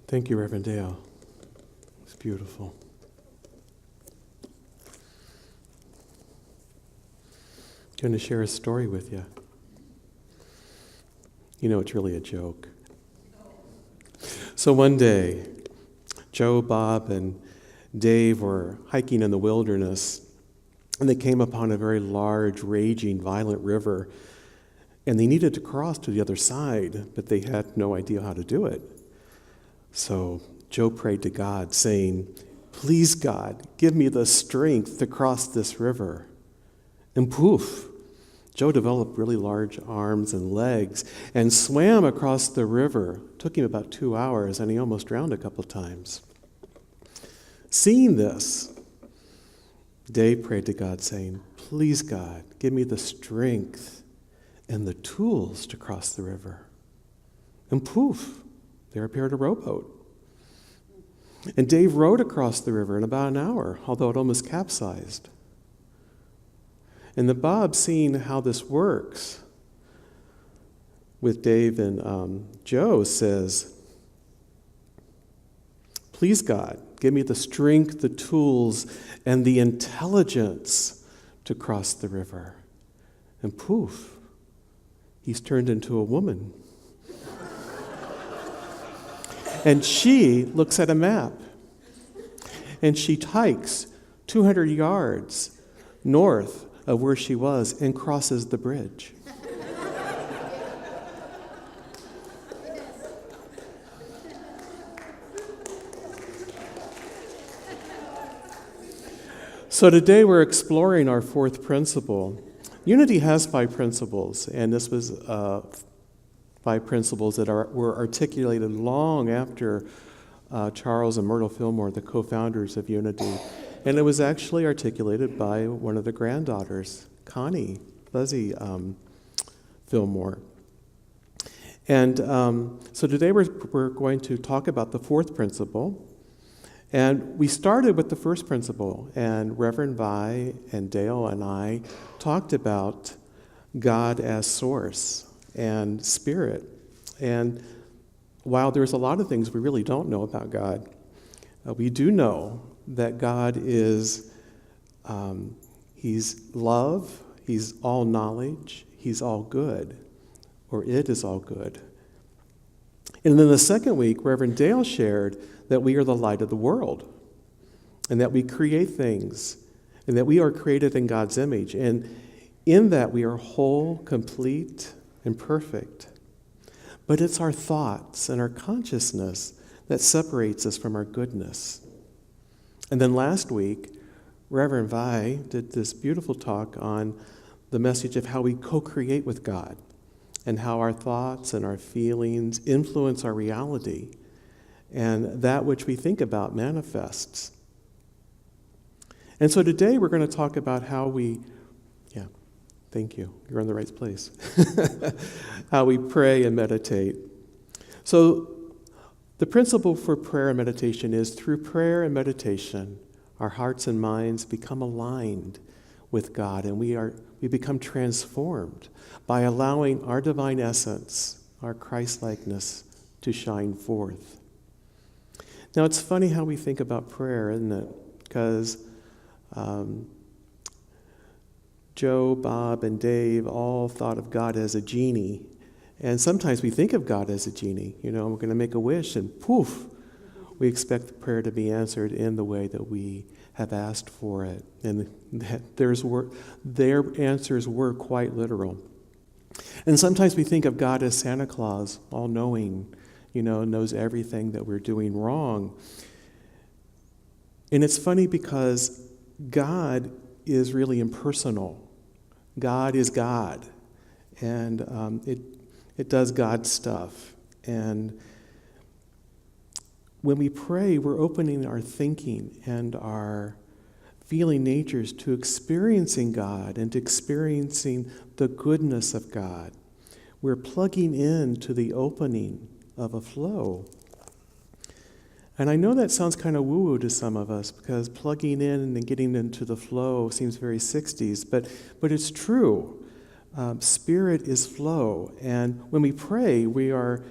Thank you, Reverend Dale. It's beautiful. I'm going to share a story with you. You know, it's really a joke. So one day, Joe, Bob, and Dave were hiking in the wilderness, and they came upon a very large, raging, violent river, and they needed to cross to the other side, but they had no idea how to do it. So Joe prayed to God, saying, "Please, God, give me the strength to cross this river." And poof, Joe developed really large arms and legs and swam across the river. It took him about 2 hours, and he almost drowned a couple times. Seeing this, Dave prayed to God, saying, "Please, God, give me the strength and the tools to cross the river." And poof, there appeared a rowboat. And Dave rowed across the river in about an hour, although it almost capsized. And then Bob, seeing how this works with Dave and Joe, says, "Please, God, give me the strength, the tools, and the intelligence to cross the river." And poof, he's turned into a woman. And she looks at a map, and she hikes 200 yards north of where she was and crosses the bridge. So today we're exploring our fourth principle. Unity has 5 principles, and this was 5 principles that were articulated long after Charles and Myrtle Fillmore, the co-founders of Unity. And it was actually articulated by one of the granddaughters, Connie, Buzzy Fillmore. And so today we're going to talk about the fourth principle. And we started with the first principle, and Reverend Vi and Dale and I talked about God as source and spirit. And while there's a lot of things we really don't know about God, we do know that God is, He's love, He's all knowledge, He's all good, or it is all good. And then the second week, Reverend Dale shared that we are the light of the world, and that we create things, and that we are created in God's image. And in that we are whole, complete, and perfect. But it's our thoughts and our consciousness that separates us from our goodness. And then last week, Reverend Vi did this beautiful talk on the message of how we co-create with God and how our thoughts and our feelings influence our reality, and that which we think about manifests. And so today we're going to talk about how we, thank you, you're in the right place, how we pray and meditate. So the principle for prayer and meditation is through prayer and meditation, our hearts and minds become aligned with God, and we become transformed by allowing our divine essence, our Christ-likeness, to shine forth. Now, it's funny how we think about prayer, isn't it? Because Joe, Bob, and Dave all thought of God as a genie. And sometimes we think of God as a genie. You know, we're going to make a wish, and poof, we expect the prayer to be answered in the way that we have asked for it. And their answers were quite literal. And sometimes we think of God as Santa Claus, all-knowing, knows everything that we're doing wrong. And it's funny because God is really impersonal. God is God, and it does God stuff. And when we pray, we're opening our thinking and our feeling natures to experiencing God and to experiencing the goodness of God. We're plugging into the opening of a flow. And I know that sounds kind of woo-woo to some of us, because plugging in and getting into the flow seems very 60s, but it's true. Spirit is flow, and when we pray, we are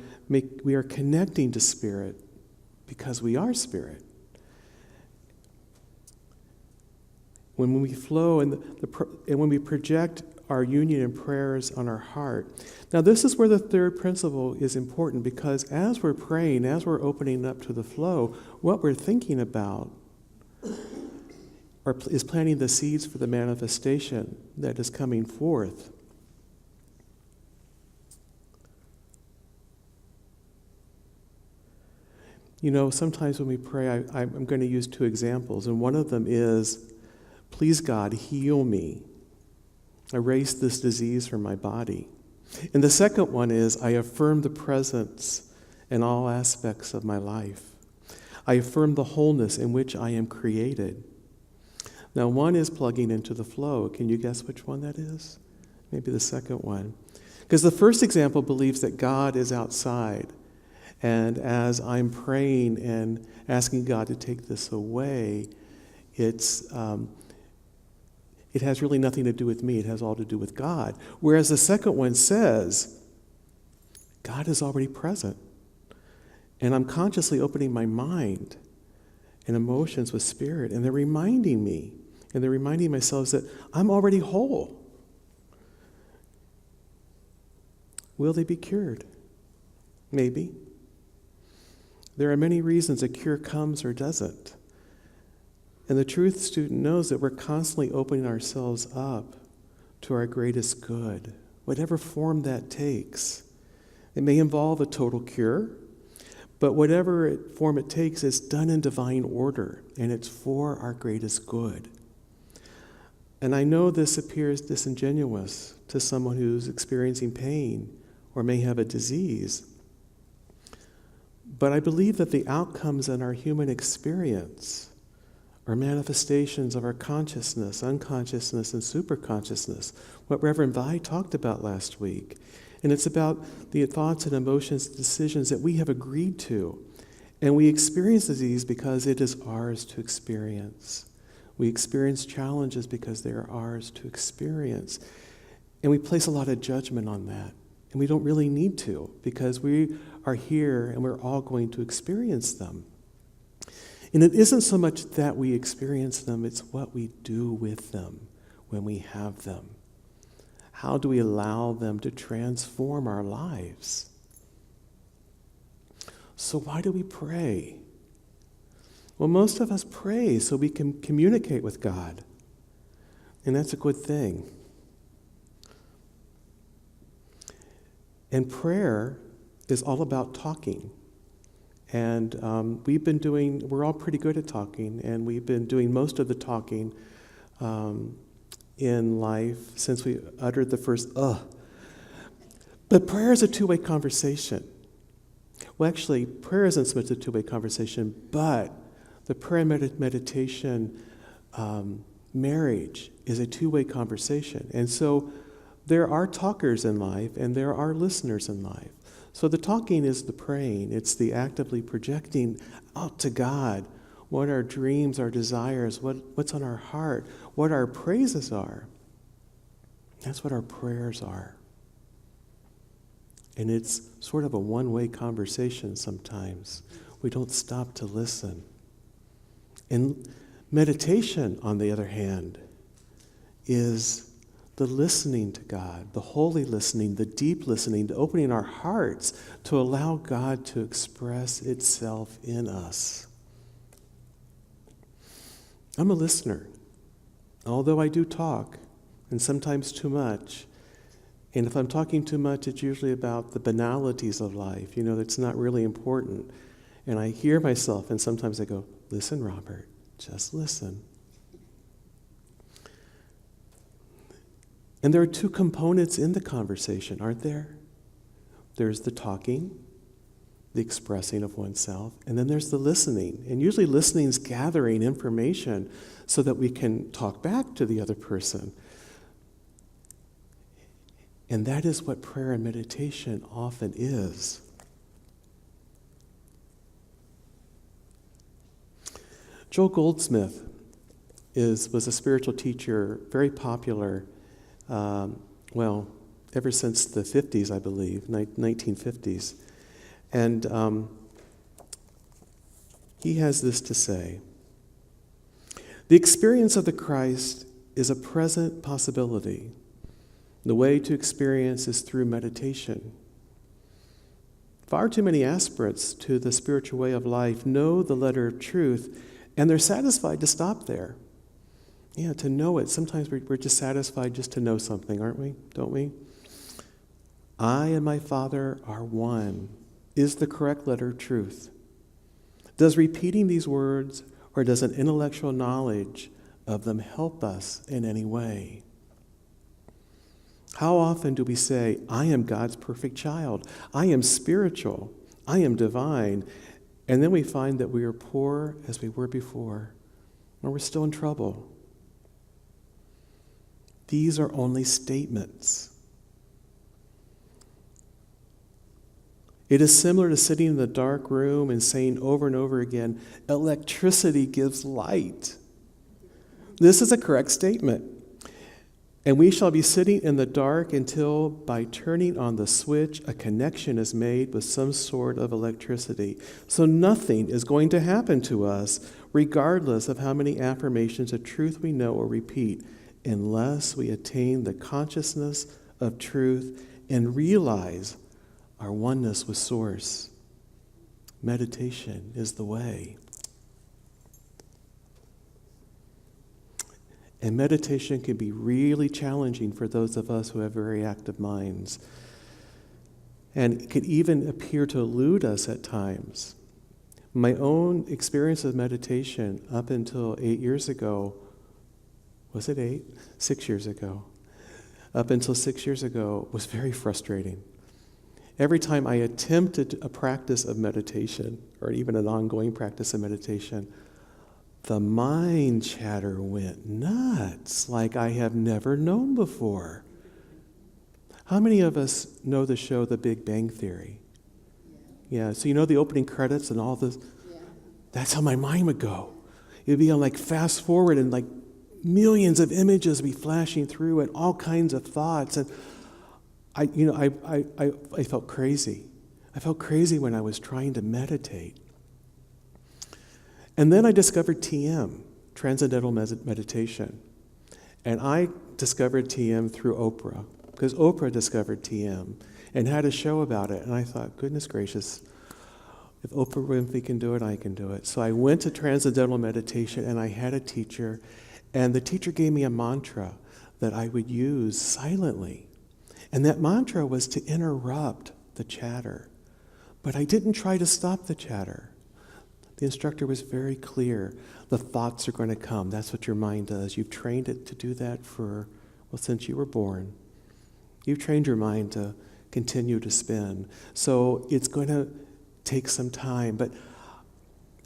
connecting to Spirit. because we are spirit. When we flow and when we project our union and prayers on our heart. Now, this is where the third principle is important, because as we're praying, as we're opening up to the flow, what we're thinking about is planting the seeds for the manifestation that is coming forth. You know, sometimes when we pray, I'm going to use two examples, and one of them is, please God, heal me. Erase this disease from my body. And the second one is, I affirm the presence in all aspects of my life. I affirm the wholeness in which I am created. Now, one is plugging into the flow. Can you guess which one that is? Maybe the second one. Because the first example believes that God is outside. And as I'm praying and asking God to take this away, it has really nothing to do with me. It has all to do with God. Whereas the second one says, God is already present. And I'm consciously opening my mind and emotions with spirit. And they're reminding me, and they're reminding myself that I'm already whole. Will they be cured? Maybe. There are many reasons a cure comes or doesn't. And the truth student knows that we're constantly opening ourselves up to our greatest good, whatever form that takes. It may involve a total cure, but whatever form it takes, it's done in divine order, and it's for our greatest good. And I know this appears disingenuous to someone who's experiencing pain or may have a disease, but I believe that the outcomes in our human experience are manifestations of our consciousness, unconsciousness, and superconsciousness, what Reverend Vi talked about last week. And it's about the thoughts and emotions, decisions that we have agreed to. And we experience disease because it is ours to experience. We experience challenges because they are ours to experience. And we place a lot of judgment on that. And we don't really need to, because we are here and we're all going to experience them. And it isn't so much that we experience them, it's what we do with them when we have them. How do we allow them to transform our lives? So why do we pray? Well, most of us pray so we can communicate with God. And that's a good thing. And prayer is all about talking. And we're all pretty good at talking, and we've been doing most of the talking in life since we uttered the first But prayer is a two-way conversation. Well, actually, prayer isn't so much a two-way conversation, but the prayer and meditation marriage is a two-way conversation. And so there are talkers in life, and there are listeners in life. So the talking is the praying. It's the actively projecting out to God what our dreams, our desires, what's on our heart, what our praises are. That's what our prayers are. And it's sort of a one-way conversation sometimes. We don't stop to listen. And meditation, on the other hand, is the listening to God, the holy listening, the deep listening, the opening our hearts to allow God to express itself in us. I'm a listener, although I do talk, and sometimes too much. And if I'm talking too much, it's usually about the banalities of life, that's not really important. And I hear myself, and sometimes I go, listen, Robert, just listen. And there are two components in the conversation, aren't there? There's the talking, the expressing of oneself, and then there's the listening. And usually listening is gathering information so that we can talk back to the other person. And that is what prayer and meditation often is. Joel Goldsmith was a spiritual teacher, very popular, ever since the 50s, I believe, 1950s. And He has this to say: the experience of the Christ is a present possibility. The way to experience is through meditation. Far too many aspirants to the spiritual way of life know the letter of truth, and they're satisfied to stop there. Yeah, to know it. Sometimes we're just satisfied just to know something, aren't we? Don't we? I and my Father are one is the correct letter of truth. Does repeating these words or does an intellectual knowledge of them help us in any way? How often do we say, I am God's perfect child, I am spiritual, I am divine, and then we find that we are poor as we were before, or we're still in trouble? These are only statements. It is similar to sitting in the dark room and saying over and over again, electricity gives light. This is a correct statement. And we shall be sitting in the dark until, by turning on the switch, a connection is made with some sort of electricity. So nothing is going to happen to us, regardless of how many affirmations of truth we know or repeat, unless we attain the consciousness of truth and realize our oneness with Source. Meditation is the way. And meditation can be really challenging for those of us who have very active minds. And it could even appear to elude us at times. My own experience of meditation up until 8 years ago, was it 8? 6 years ago. Up until 6 years ago was very frustrating. Every time I attempted a practice of meditation, or even an ongoing practice of meditation, the mind chatter went nuts like I have never known before. How many of us know the show The Big Bang Theory? Yeah, so you know the opening credits and all this? Yeah. That's how my mind would go. It would be on like fast forward and like millions of images would be flashing through and all kinds of thoughts. And I felt crazy. I felt crazy when I was trying to meditate. And then I discovered TM, Transcendental Meditation. And I discovered TM through Oprah, because Oprah discovered TM and had a show about it. And I thought, goodness gracious, if Oprah Winfrey can do it, I can do it. So I went to Transcendental Meditation, and I had a teacher, and the teacher gave me a mantra that I would use silently. And that mantra was to interrupt the chatter. But I didn't try to stop the chatter. The instructor was very clear. The thoughts are going to come. That's what your mind does. You've trained it to do that since you were born. You've trained your mind to continue to spin. So it's going to take some time. But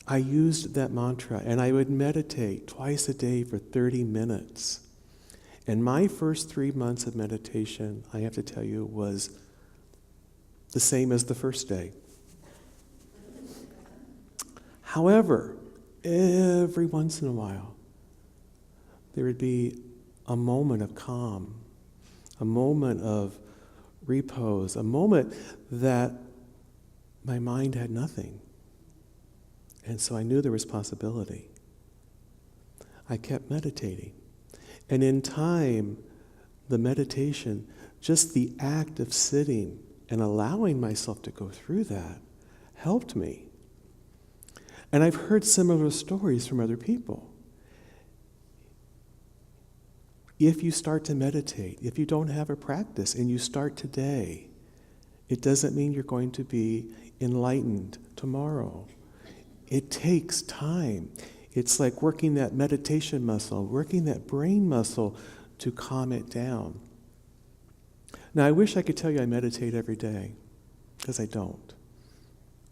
I used that mantra, and I would meditate twice a day for 30 minutes. And my first 3 months of meditation, I have to tell you, was the same as the first day. However, every once in a while, there would be a moment of calm, a moment of repose, a moment that my mind had nothing. And so I knew there was possibility. I kept meditating. And in time, the meditation, just the act of sitting and allowing myself to go through that, helped me. And I've heard similar stories from other people. If you start to meditate, if you don't have a practice and you start today, it doesn't mean you're going to be enlightened tomorrow. It takes time. It's like working that meditation muscle, working that brain muscle to calm it down. Now, I wish I could tell you I meditate every day, because I don't.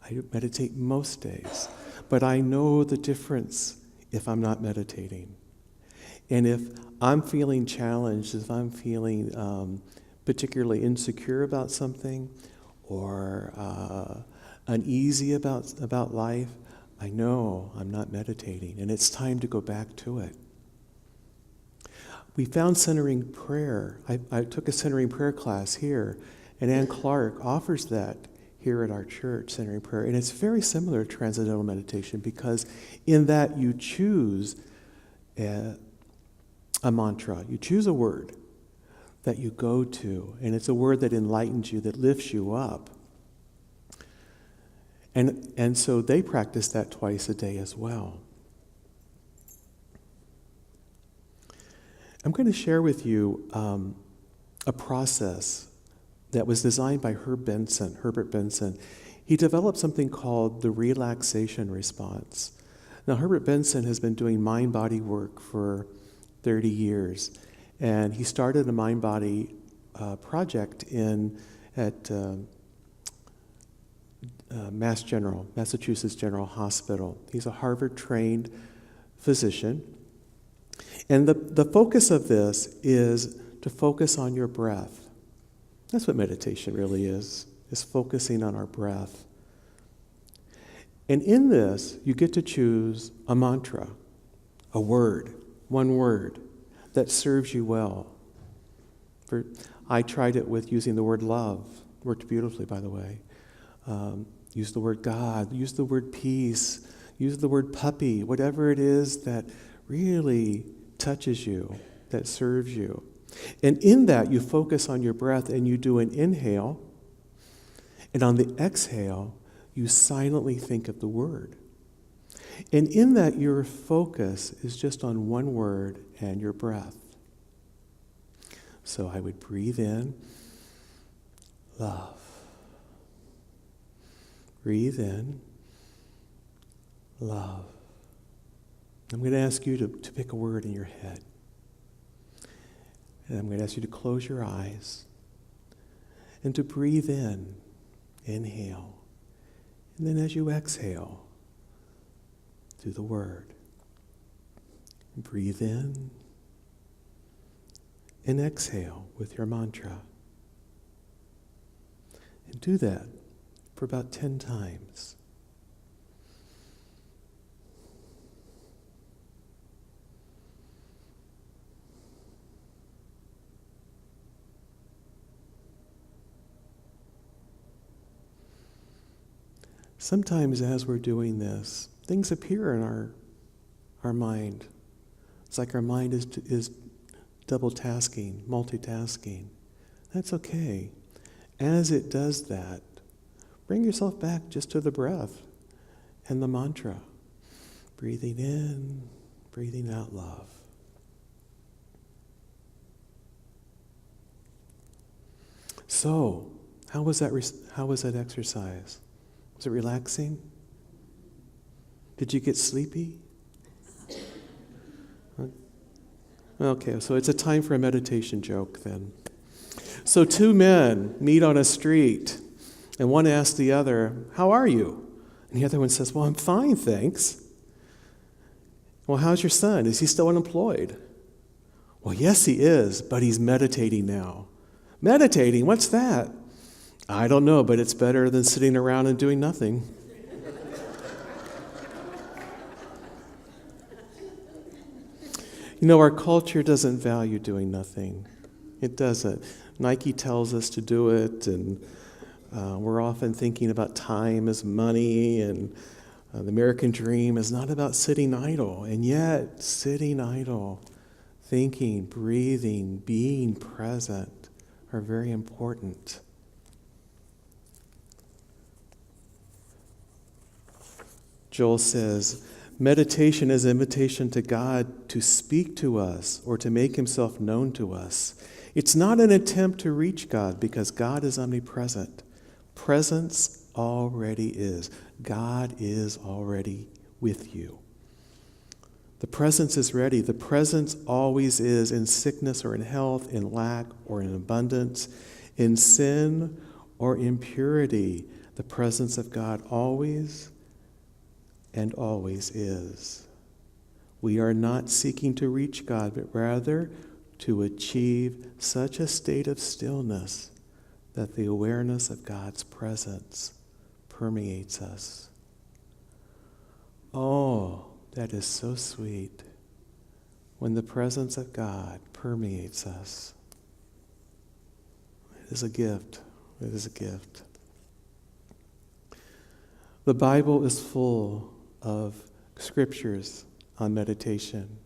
I meditate most days. But I know the difference if I'm not meditating. And if I'm feeling challenged, if I'm feeling particularly insecure about something or uneasy about life, I know I'm not meditating, and it's time to go back to it. We found centering prayer. I took a centering prayer class here, and Ann Clark offers that here at our church, Centering Prayer. And it's very similar to transcendental meditation because in that you choose a mantra. You choose a word that you go to, and it's a word that enlightens you, that lifts you up. And so they practice that twice a day as well. I'm going to share with you a process that was designed by Herbert Benson. He developed something called the relaxation response. Now, Herbert Benson has been doing mind-body work for 30 years, and he started a mind-body project at Massachusetts General Hospital. He's a Harvard-trained physician. And the focus of this is to focus on your breath. That's what meditation really is focusing on our breath. And in this, you get to choose a mantra, a word, one word that serves you well. I tried it with using the word love. Worked beautifully, by the way. Use the word God, use the word peace, use the word puppy, whatever it is that really touches you, that serves you. And in that, you focus on your breath and you do an inhale. And on the exhale, you silently think of the word. And in that, your focus is just on one word and your breath. So I would breathe in, love. Breathe in, love. I'm going to ask you to pick a word in your head. And I'm going to ask you to close your eyes and to breathe in, inhale. And then as you exhale, do the word. Breathe in and exhale with your mantra. And do that for about 10 times. Sometimes as we're doing this, things appear in our mind. It's like our mind is double tasking, multitasking. That's okay. As it does that, bring yourself back just to the breath and the mantra. Breathing in, breathing out love. So, how was that exercise? Was it relaxing? Did you get sleepy? Okay, so it's a time for a meditation joke then. So 2 men meet on a street, and one asks the other, "How are you?" And the other one says, "Well, I'm fine, thanks." "Well, how's your son? Is he still unemployed?" "Well, yes, he is, but he's meditating now." "Meditating? What's that?" "I don't know, but it's better than sitting around and doing nothing." You know, our culture doesn't value doing nothing. It doesn't. Nike tells us to do it, and we're often thinking about time as money, and the American dream is not about sitting idle. And yet, sitting idle, thinking, breathing, being present are very important. Joel says, meditation is an invitation to God to speak to us or to make himself known to us. It's not an attempt to reach God because God is omnipresent. Presence already is. God is already with you. The presence is ready. The presence always is in sickness or in health, in lack or in abundance, in sin or impurity. The presence of God always and always is. We are not seeking to reach God, but rather to achieve such a state of stillness that the awareness of God's presence permeates us. Oh, that is so sweet when the presence of God permeates us. It is a gift. It is a gift. The Bible is full of scriptures on meditation.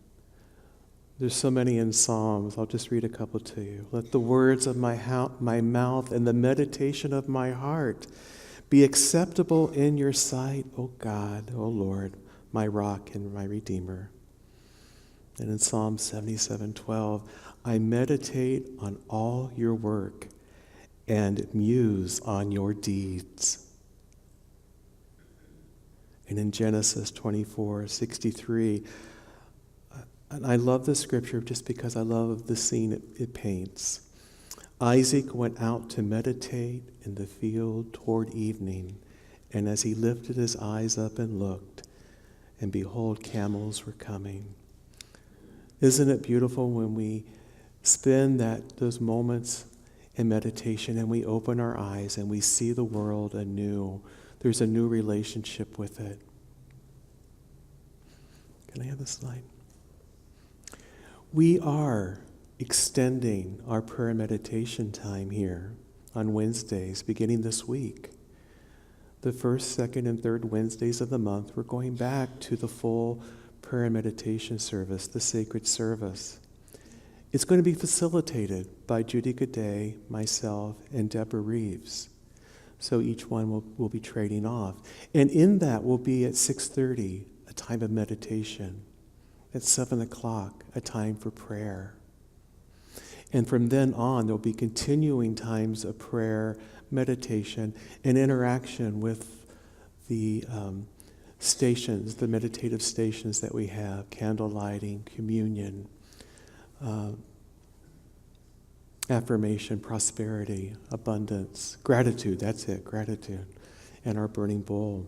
There's so many in Psalms. I'll just read a couple to you. Let the words of my mouth and the meditation of my heart be acceptable in your sight, O God, O Lord, my rock and my redeemer. And in Psalm 77:12, I meditate on all your work and muse on your deeds. And in Genesis 24:63, and I love the scripture just because I love the scene it paints. Isaac went out to meditate in the field toward evening, and as he lifted his eyes up and looked, and behold, camels were coming. Isn't it beautiful when we spend those moments in meditation and we open our eyes and we see the world anew? There's a new relationship with it. Can I have the slide? We are extending our prayer and meditation time here on Wednesdays, beginning this week. The first, second, and third Wednesdays of the month, we're going back to the full prayer and meditation service, the sacred service. It's going to be facilitated by Judy Goday, myself, and Deborah Reeves. So each one will be trading off. And in that will be at 6:30, a time of meditation. At 7 o'clock, a time for prayer. And from then on, there'll be continuing times of prayer, meditation, and interaction with the stations, the meditative stations that we have, candle lighting, communion, affirmation, prosperity, abundance, gratitude, that's it, gratitude, and our burning bowl.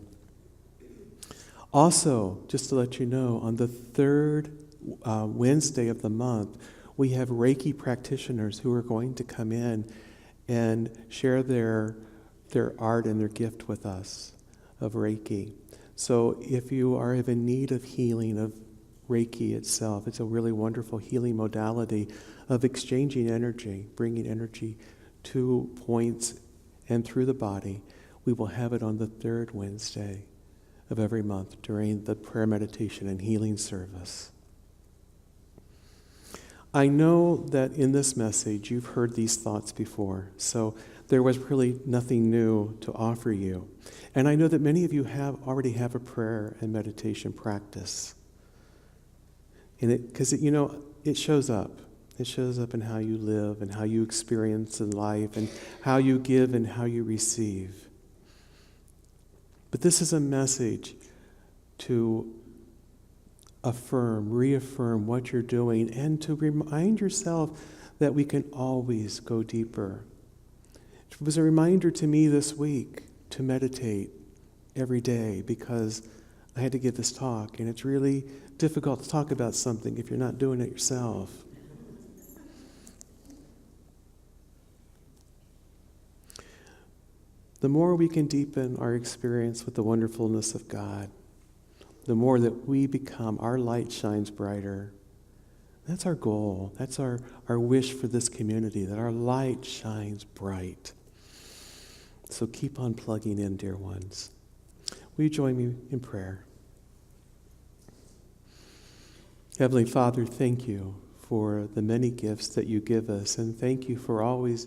Also, just to let you know, on the third Wednesday of the month, we have Reiki practitioners who are going to come in and share their art and their gift with us of Reiki. So if you are in need of healing of Reiki itself, it's a really wonderful healing modality of exchanging energy, bringing energy to points and through the body. We will have it on the third Wednesday of every month during the prayer, meditation, and healing service. I know that in this message you've heard these thoughts before, so there was really nothing new to offer you. And I know that many of you already have a prayer and meditation practice. And it shows up. It shows up in how you live and how you experience in life and how you give and how you receive. But this is a message to reaffirm what you're doing and to remind yourself that we can always go deeper. It was a reminder to me this week to meditate every day because I had to give this talk, and it's really difficult to talk about something if you're not doing it yourself. The more we can deepen our experience with the wonderfulness of God, the more that we become, our light shines brighter. That's our goal. That's our wish for this community, that our light shines bright. So keep on plugging in, dear ones. Will you join me in prayer? Heavenly Father, thank you for the many gifts that you give us, and thank you for always